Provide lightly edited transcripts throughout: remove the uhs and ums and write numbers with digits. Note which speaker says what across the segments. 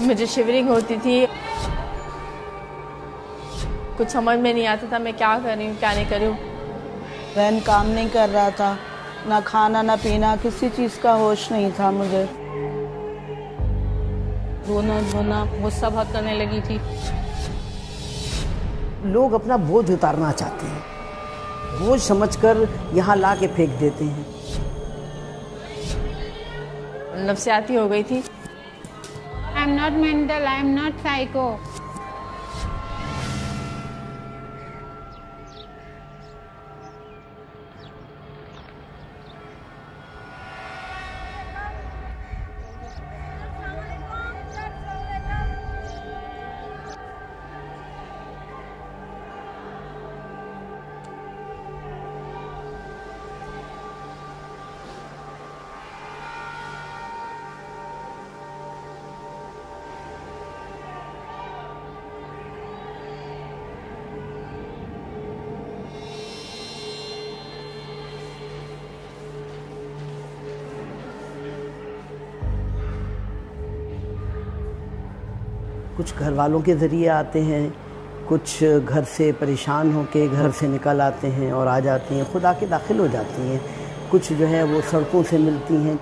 Speaker 1: मुझे शिवरिंग होती थी, कुछ समझ में नहीं आता था मैं क्या कर रही हूँ क्या नहीं कर रही हूँ।
Speaker 2: वैन काम नहीं कर रहा था, ना खाना ना पीना, किसी चीज़ का होश नहीं था मुझे।
Speaker 3: रोना धोना गुस्सा बहुत करने लगी थी।
Speaker 4: लोग अपना बोझ उतारना चाहते हैं, बोझ समझकर यहाँ ला के फेंक देते हैं।
Speaker 1: नफसियाती हो गई थी।
Speaker 5: I am not mental, I am not psycho.
Speaker 4: कुछ घर वालों के ज़रिए आते हैं, कुछ घर से परेशान होकर घर से निकल आते हैं और आ जाती हैं, खुद आके दाखिल हो जाती हैं। कुछ जो है वो सड़कों से मिलती हैं।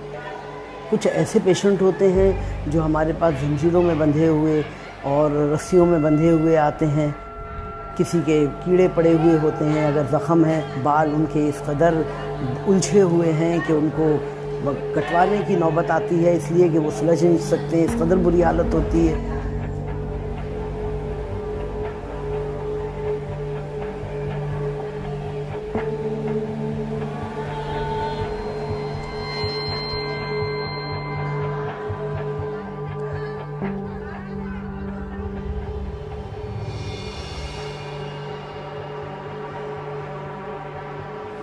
Speaker 4: कुछ ऐसे पेशेंट होते हैं जो हमारे पास जंजीरों में बंधे हुए और रस्सियों में बंधे हुए आते हैं। किसी के कीड़े पड़े हुए होते हैं, अगर ज़ख़म है, बाल उनके इस कदर उलझे हुए हैं कि उनको कटवाने की नौबत आती है, इसलिए कि वो सुलझ नहीं सकते, इस कदर बुरी हालत होती है।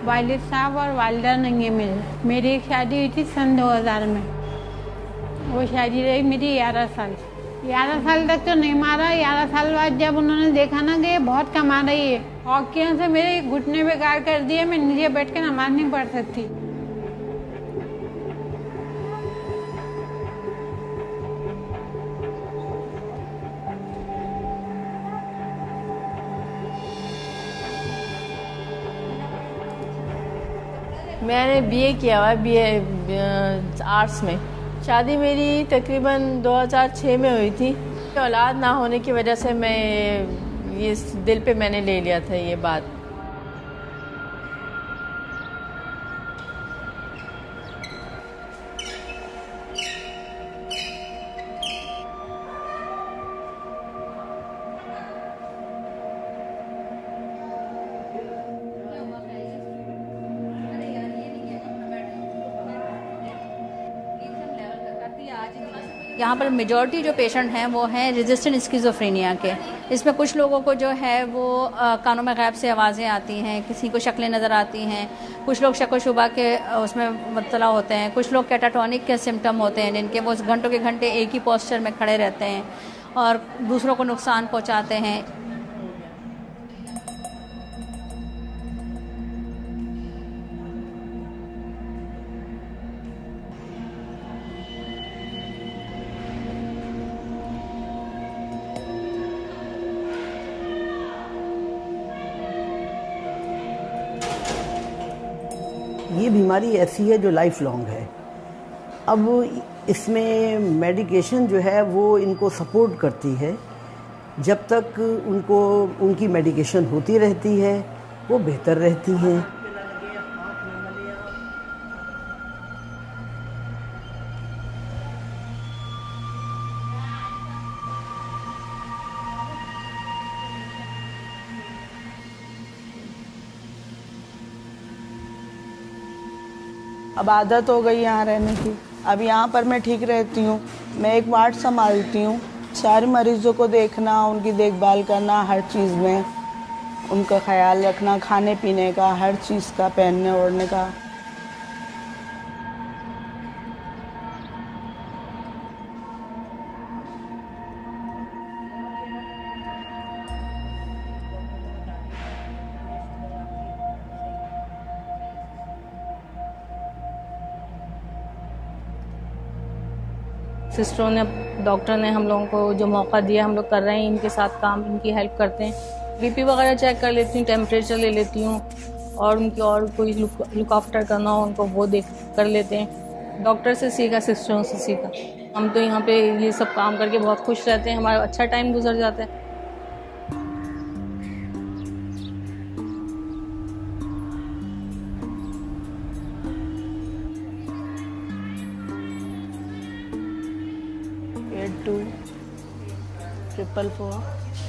Speaker 5: वालिद साहब और वालिदा नहीं मिले। मेरी एक शादी हुई थी सन 2000 में। वो शादी रही मेरी 11 साल। 11 साल तक तो नहीं मारा। 11 साल बाद जब उन्होंने देखा ना कि ये बहुत कमा रही है, हॉकियों से मेरे घुटने बेकार कर दिए। मैं नीचे बैठ के नमाज नहीं पढ़ सकती।
Speaker 1: मैंने बीए किया हुआ है, बीए आर्ट्स में। शादी मेरी तकरीबन 2006 में हुई थी। औलाद ना होने की वजह से मैं ये दिल पे मैंने ले लिया था ये बात।
Speaker 3: यहाँ पर मेजॉरिटी जो पेशेंट हैं वो हैं रेजिस्टेंट स्किज़ोफ्रेनिया के। इसमें कुछ लोगों को जो है वो कानों में गैब से आवाज़ें आती हैं, किसी को शक्लें नज़र आती हैं, कुछ लोग शक व शुबा के उसमें मुब्तला होते हैं, कुछ लोग कैटाटोनिक के सिम्टम होते हैं जिनके वो घंटों के घंटे एक ही पोस्चर में खड़े रहते हैं और दूसरों को नुकसान पहुँचाते हैं।
Speaker 4: ये बीमारी ऐसी है जो लाइफ लॉन्ग है। अब इसमें मेडिकेशन जो है वो इनको सपोर्ट करती है। जब तक उनको उनकी मेडिकेशन होती रहती है वो बेहतर रहती हैं।
Speaker 2: अब आदत हो गई यहाँ रहने की। अब यहाँ पर मैं ठीक रहती हूँ। मैं एक वार्ड संभालती हूँ। सारे मरीजों को देखना, उनकी देखभाल करना, हर चीज़ में उनका ख्याल रखना, खाने पीने का, हर चीज़ का, पहनने ओढ़ने का।
Speaker 3: सिस्टरों ने
Speaker 6: डॉक्टर ने हम लोगों को जो मौका दिया, हम लोग कर रहे हैं इनके साथ काम, इनकी हेल्प करते हैं। बीपी वगैरह चेक कर लेती हूँ, टेम्परेचर ले लेती हूँ, और उनकी और कोई लुक आफ्टर करना हो उनको वो देख कर लेते हैं। डॉक्टर से सीखा, सिस्टरों से सीखा। हम तो यहाँ पे ये सब काम करके बहुत खुश रहते हैं, हमारा अच्छा टाइम गुजर जाता है।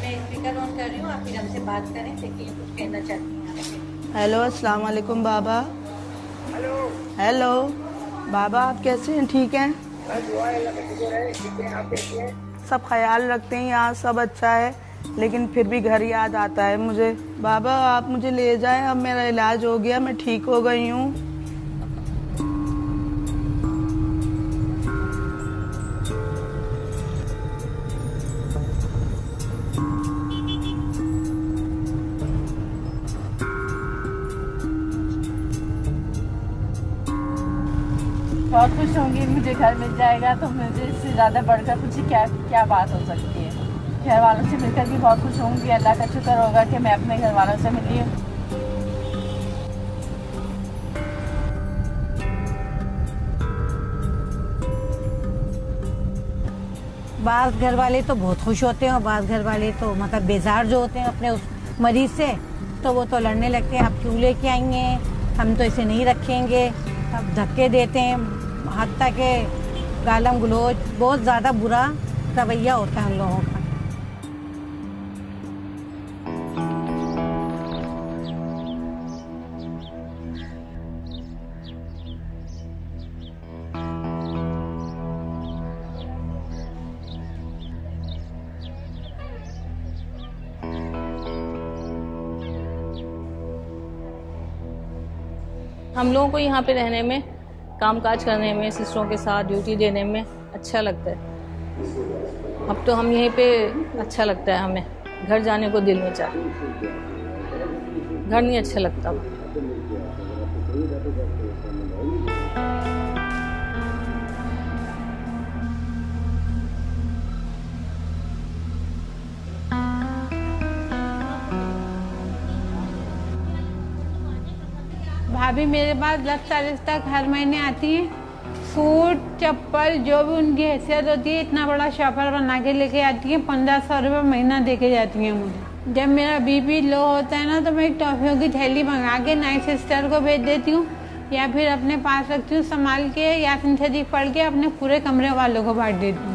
Speaker 3: स्पीकर ऑन कर रही हूँ, आप फिर हमसे बात करें, देखिए कुछ कहना चाहती हैं।
Speaker 2: हेलो, अस्सलाम वालेकुम बाबा। हेलो बाबा, आप कैसे हैं? ठीक हैं? सब ख्याल रखते हैं, यहाँ सब अच्छा है, लेकिन फिर भी घर याद आता है मुझे। बाबा आप मुझे ले जाएं, अब मेरा इलाज हो गया, मैं ठीक हो गई हूँ।
Speaker 1: बहुत खुश होंगी, मुझे घर मिल जाएगा तो मुझे इससे ज़्यादा बढ़कर कुछ क्या बात हो सकती है। घर वालों से मिलकर भी बहुत खुश होंगी। अल्लाह का शुक्र होगा कि मैं अपने घर वालों से मिली हूँ।
Speaker 7: बाज़ घर वाले तो बहुत खुश होते हैं और बाज़ घर वाले तो मतलब बेजार जो होते हैं अपने उस मरीज़ से, तो वो तो लड़ने लगते हैं, आप क्यों लेके आई हैं, हम तो इसे नहीं रखेंगे। अब धक्के देते हैं, हत्ता के गालम गलोच, बहुत ज़्यादा बुरा रवैया होता है उन लोगों का।
Speaker 6: हम लोगों को यहाँ पे रहने में, कामकाज करने में, सिस्टरों के साथ ड्यूटी देने में अच्छा लगता है। अब तो हम यहीं पे अच्छा लगता है हमें, घर जाने को दिल नहीं चाहता, घर नहीं अच्छा लगता।
Speaker 5: भाभी मेरे पास 10-40 तक हर महीने आती हैं। सूट चप्पल जो भी उनकी हैसियत होती है, इतना बड़ा शॉपर बना के लेके आती हैं। 1500 रुपये महीना दे के जाती हैं मुझे। जब मेरा बीपी लो होता है ना, तो मैं एक टॉफियों की थैली मंगा के नाइट सिस्टर को भेज देती हूँ, या फिर अपने पास रखती हूँ संभाल के, यासीन शरीफ पढ़ के अपने पूरे कमरे वालों को बांट देती हूँ।